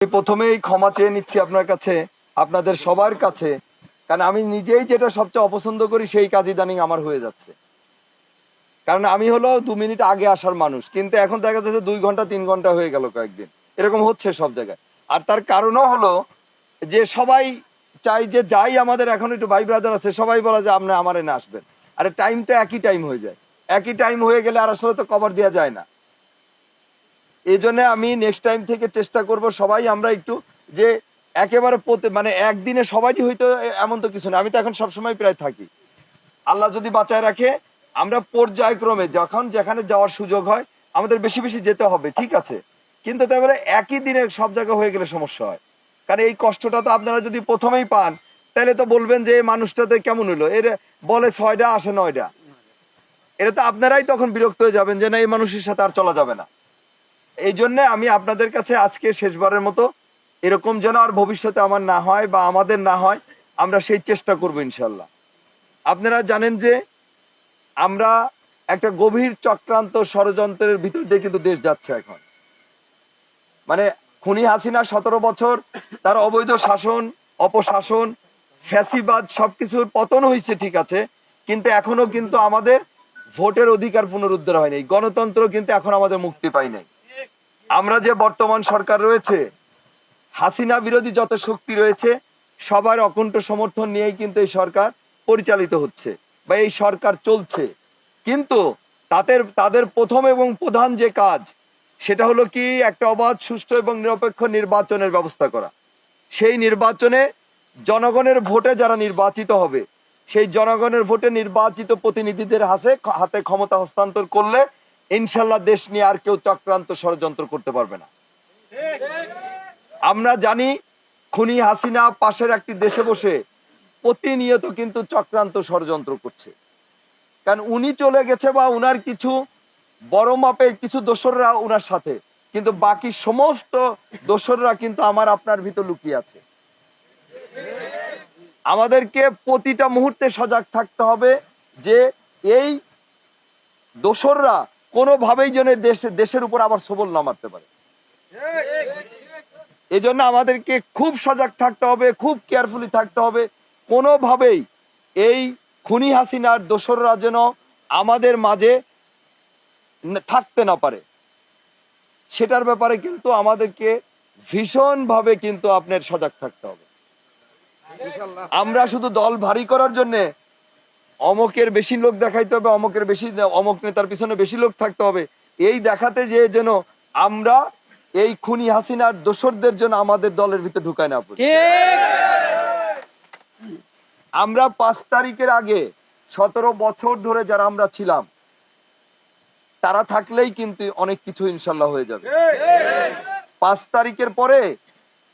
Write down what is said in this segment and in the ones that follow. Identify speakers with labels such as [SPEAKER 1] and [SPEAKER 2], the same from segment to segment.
[SPEAKER 1] প্রথমেই ক্ষমা চেয়ে নিচ্ছি আপনার কাছে, আপনাদের সবার কাছে, কারণ আমি নিজেই যেটা সবচেয়ে অপছন্দ করি সেই কাজ ইদানিং আমার হয়ে যাচ্ছে। কারণ আমি হলো 2 মিনিট আগে আসার মানুষ, কিন্তু এখন দেখা যাচ্ছে 2 ঘন্টা 3 ঘন্টা হয়ে গেল কয়েকদিন, এরকম হচ্ছে সব জায়গায়। আর তার কারণও হলো যে সবাই চাই যে যাই আমাদের এখন একটু ভাই ব্রাদার আছে সবাই বলে যে আপনি আমার এনে আসবেন, আরে টাইমটা একই টাইম হয়ে যায়, একই টাইম হয়ে গেলে আর আসলে তো কভার দেওয়া যায় না। এই জন্য আমি নেক্সট টাইম থেকে চেষ্টা করব সবাই আমরা একটু যে একেবারে মানে একদিনে সবাই হয়তো এমন তো কিছু না, আমি তো এখন সবসময় প্রায় থাকি, আল্লাহ যদি বাঁচায় রাখে আমরা পর্যায়ক্রমে যখন যেখানে যাওয়ার সুযোগ হয় আমাদের বেশি বেশি যেতে হবে, ঠিক আছে, কিন্তু তারপরে একই দিনে সব জায়গা হয়ে গেলে সমস্যা হয়। কারণ এই কষ্টটা তো আপনারা যদি প্রথমেই পান তাহলে তো বলবেন যে এই মানুষটাতে কেমন হলো, এর বলে 6টা আসে 9টা, এটা তো আপনারাই তখন বিরক্ত হয়ে যাবেন যে না এই মানুষের সাথে আর চলা যাবে না। এই জন্য আমি আপনাদের কাছে আজকে শেষবারের মতো এরকম যেন আর ভবিষ্যতে আমার না হয় বা আমাদের না হয়, আমরা সেই চেষ্টা করবো ইনশাল্লাহ। আপনারা জানেন যে আমরা একটা গভীর চক্রান্ত ষড়যন্ত্রের ভিতর দিয়ে কিন্তু দেশ যাচ্ছে এখন। মানে খুনি হাসিনা 17 বছর তার অবৈধ শাসন, অপশাসন, ফ্যাসিবাদ সবকিছুর পতন হয়েছে, ঠিক আছে, কিন্তু এখনো কিন্তু আমাদের ভোটের অধিকার পুনরুদ্ধার হয়নি, গণতন্ত্র কিন্তু এখন আমাদের মুক্তি পাই নাই। আমরা যে বর্তমান সরকার রয়েছে, হাসিনা বিরোধী যত শক্তি রয়েছে সবার অকুণ্ঠ সমর্থন নিয়েই কিন্তু এই সরকার পরিচালিত হচ্ছে বা এই সরকার চলছে। কিন্তু তাদের প্রথম এবং প্রধান যে কাজ সেটা হলো কি একটা অবাধ, সুষ্ঠু এবং নিরপেক্ষ নির্বাচনের ব্যবস্থা করা। সেই নির্বাচনে জনগণের ভোটে যারা নির্বাচিত হবে সেই জনগণের ভোটে নির্বাচিত প্রতিনিধিদের হাতে ক্ষমতা হস্তান্তর করলে ইনশাল্লাহ দেশ নিয়ে আর কেউ চক্রান্ত ষড়যন্ত্র করতে পারবে না। আমরা জানি খুনি হাসিনা পাশের একটি দেশে বসে প্রতিনিয়ত কিন্তু চক্রান্ত ষড়যন্ত্র করছে, কারণ উনি চলে গেছে বা উনার কিছু বড় মাপের কিছু দোসররা উনার সাথে, কিন্তু বাকি সমস্ত দোসররা কিন্তু আমার আপনার ভিতর লুকিয়ে আছে। আমাদেরকে প্রতিটা মুহূর্তে সজাগ থাকতে হবে যে এই দোসররা কোনোভাবেই যেন দেশের উপর আবার সবল না মারতে পারে। এই জন্য আমাদেরকে খুব সজাগ থাকতে হবে, খুব কেয়ারফুলি থাকতে হবে, কোনোভাবেই এই খুনি হাসিনার দোসররা যেন আমাদের মাঝে থাকতে না পারে, সেটার ব্যাপারে কিন্তু আমাদেরকে ভীষণ ভাবে কিন্তু আপনার সজাগ থাকতে হবে। আমরা শুধু দল ভারী করার জন্য অমকের বেশি লোক দেখাইতে হবে, অমক নেতার পিছনে বেশি লোক থাকতে হবে, এই দেখাতে যে যেন আমরা এই খুনি হাসিনার দোসরদের জন্য আমাদের দলের ভিতরে ঢুকায় না পড়ি। আমরা 5 তারিখের আগে 17 বছর ধরে যারা আমরা ছিলাম তারা থাকলেই কিন্তু অনেক কিছু ইনশাল্লাহ হয়ে যাবে। 5 তারিখের পরে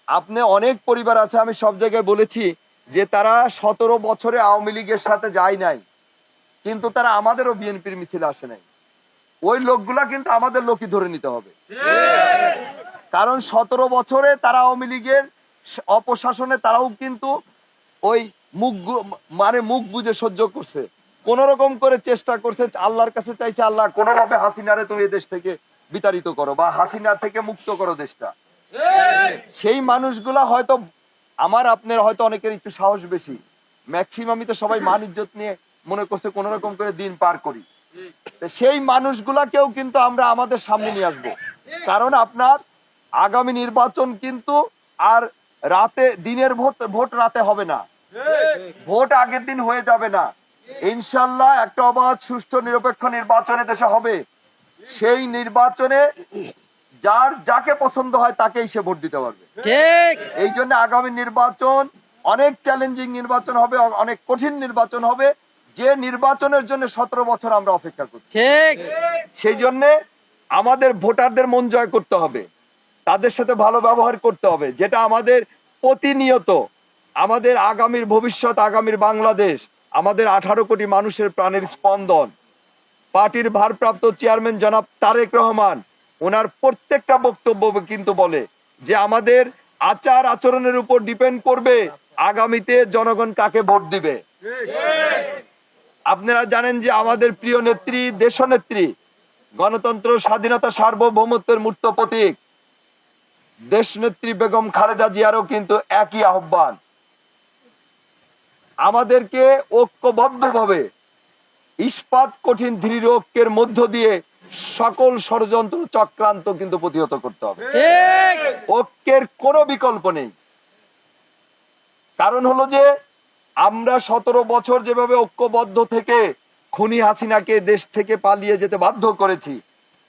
[SPEAKER 1] আপনি অনেক পরিবার আছে, আমি সব জায়গায় বলেছি যে তারা 17 বছরে আওয়ামী লীগের সাথে যায় নাই, কিন্তু তারা আমাদেরও বিএনপির মিছিলে আসে নাই, ওই লোকগুলা কিন্তু আমাদের লোকই ধরে নিতে হবে। কারণ 17 বছরে তারা আওয়ামী লীগের অপশাসনে তারাও কিন্তু ওই মুখ বুঝে সহ্য করছে, কোন রকম করে চেষ্টা করছে, আল্লাহর কাছে চাইছে আল্লাহ কোনোভাবে হাসিনারে তুমি এই দেশ থেকে বিতাড়িত করো বা হাসিনা থেকে মুক্ত করো দেশটা। সেই মানুষগুলা হয়তো আমার আপনার হয়তো অনেকের একটু সাহস বেশি, ম্যাক্সিমামই তো সবাই মান ইজ্জত নিয়ে মনে করছে কোন রকম করে দিন পার করি, সেই মানুষগুলাকেও কিন্তু আমরা আমাদের সামনে নিয়ে আসবো। কারণ আপনার আগামী নির্বাচন কিন্তু আর দিনের ভোট রাতে হবে না, ভোট আগের দিন হয়ে যাবে না, ইনশাল্লাহ একটা অবাধ, সুষ্ঠু, নিরপেক্ষ নির্বাচনে দেশে হবে। সেই নির্বাচনে যাকে পছন্দ হয় তাকেই সে ভোট দিতে পারবে। এই জন্য আগামী নির্বাচন অনেক চ্যালেঞ্জিং নির্বাচন হবে, অনেক কঠিন নির্বাচন হবে, যে নির্বাচনের জন্য 17 বছর আমরা অপেক্ষা করছি। সেই জন্য আমাদের ভোটারদের মন জয় করতে হবে, তাদের সাথে ভালো ব্যবহার করতে হবে, যেটা আমাদের প্রতিনিয়ত আমাদের আগামীর ভবিষ্যৎ, আগামীর বাংলাদেশ, আমাদের 18 কোটি মানুষের প্রাণের স্পন্দন। পার্টির ভারপ্রাপ্ত চেয়ারম্যান জনাব তারেক রহমান ওনার প্রত্যেকটা বক্তব্য কিন্তু বলে যে আমাদের আচার আচরণের উপর ডিপেন্ড করবে আগামীতে জনগণ কাকে ভোট দিবে। আপনারা জানেন যে আমাদের প্রিয় নেত্রী, দেশনেত্রী, গণতন্ত্র, স্বাধীনতা, সার্বভৌমত্বের মূর্ত প্রতীক দেশনেত্রী বেগম খালেদা জিয়ারও কিন্তু একই আহ্বান, আমাদেরকে ঐক্যবদ্ধভাবে ইস্পাত কঠিন দৃঢ় ঐক্যের মধ্য দিয়ে সকল ষড়যন্ত্র চক্রান্ত কিন্তু প্রতিহত করতে হবে। ঐক্যের কোনো বিকল্প নেই। কারণ হলো যে আমরা 17 বছর যেভাবে ঐক্যবদ্ধ থেকে খুনি হাসিনাকে দেশ থেকে পালিয়ে যেতে বাধ্য করেছি,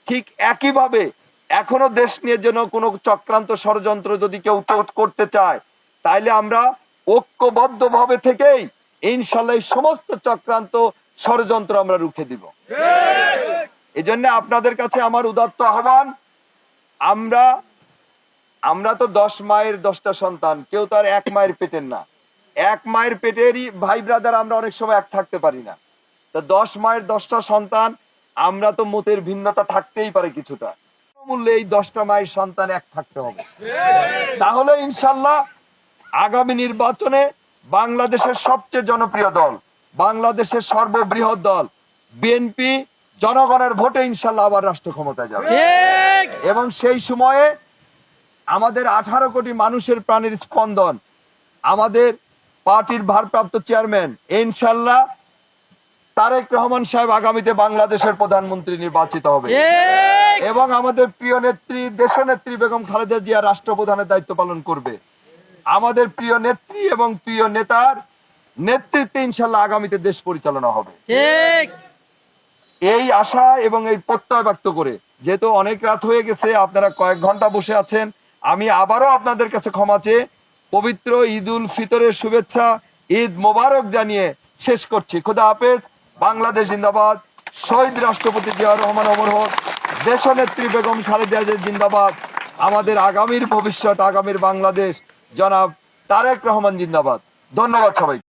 [SPEAKER 1] ঠিক একইভাবে এখনো দেশ নিয়ে যেন কোনো চক্রান্ত ষড়যন্ত্র যদি কেউ করতে চায়, তাইলে আমরা ঐক্যবদ্ধ ভাবে থেকেই ইনশাল্লাহ এই সমস্ত চক্রান্ত ষড়যন্ত্র আমরা রুখে দিব। এই জন্য আপনাদের কাছে আমার উদাত্ত আহ্বান, আমরা তো 10 মায়ের 10টা সন্তান, কেউ তো আর 1 মায়ের পেটের না। 1 মায়ের পেটেরই ভাই ব্রাদার আমরা অনেক সময় এক থাকতে পারি না। তো 10 মায়ের 10টা সন্তান, আমরা তো মতের ভিন্নতা থাকতেই পারে কিছুটা, মূল্যে এই 10টা মায়ের সন্তান এক থাকতে হবে। তাহলে ইনশাল্লাহ আগামী নির্বাচনে বাংলাদেশের সবচেয়ে জনপ্রিয় দল, বাংলাদেশের সর্ববৃহৎ দল বিএনপি জনগণের ভোটে ইনশাল্লাহ আবার রাষ্ট্র ক্ষমতায় যাবে। এবং সেই সময়ে আমাদের 18 কোটি মানুষের প্রাণের স্পন্দন, আমাদের পার্টির ভারপ্রাপ্ত চেয়ারম্যান ইনশাল্লাহ তারেক রহমান সাহেব আগামীতে বাংলাদেশের প্রধানমন্ত্রী নির্বাচিত হবে এবং আমাদের প্রিয় নেত্রী দেশনেত্রী বেগম খালেদা জিয়া রাষ্ট্রপ্রধানের দায়িত্ব পালন করবে। আমাদের প্রিয় নেত্রী এবং প্রিয় নেতার নেতৃত্বে ইনশাল্লাহ আগামীতে দেশ পরিচালনা হবে। এই আশা এবং এই প্রত্যয় ব্যক্ত করে, যেহেতু অনেক রাত হয়ে গেছে, আপনারা কয়েক ঘন্টা বসে আছেন, আমি আবারও আপনাদের কাছে ক্ষমা চেয়ে পবিত্র ঈদ উল ফিতরের শুভেচ্ছা, ঈদ মোবারক জানিয়ে শেষ করছি। খোদা হাফেজ। বাংলাদেশ জিন্দাবাদ। শহীদ রাষ্ট্রপতি জিয়াউর রহমান অমর হোক। দেশনেত্রী বেগম খালেদা জিয়া জিন্দাবাদ। আমাদের আগামীর ভবিষ্যৎ, আগামীর বাংলাদেশ জনাব তারেক রহমান জিন্দাবাদ। ধন্যবাদ সবাই।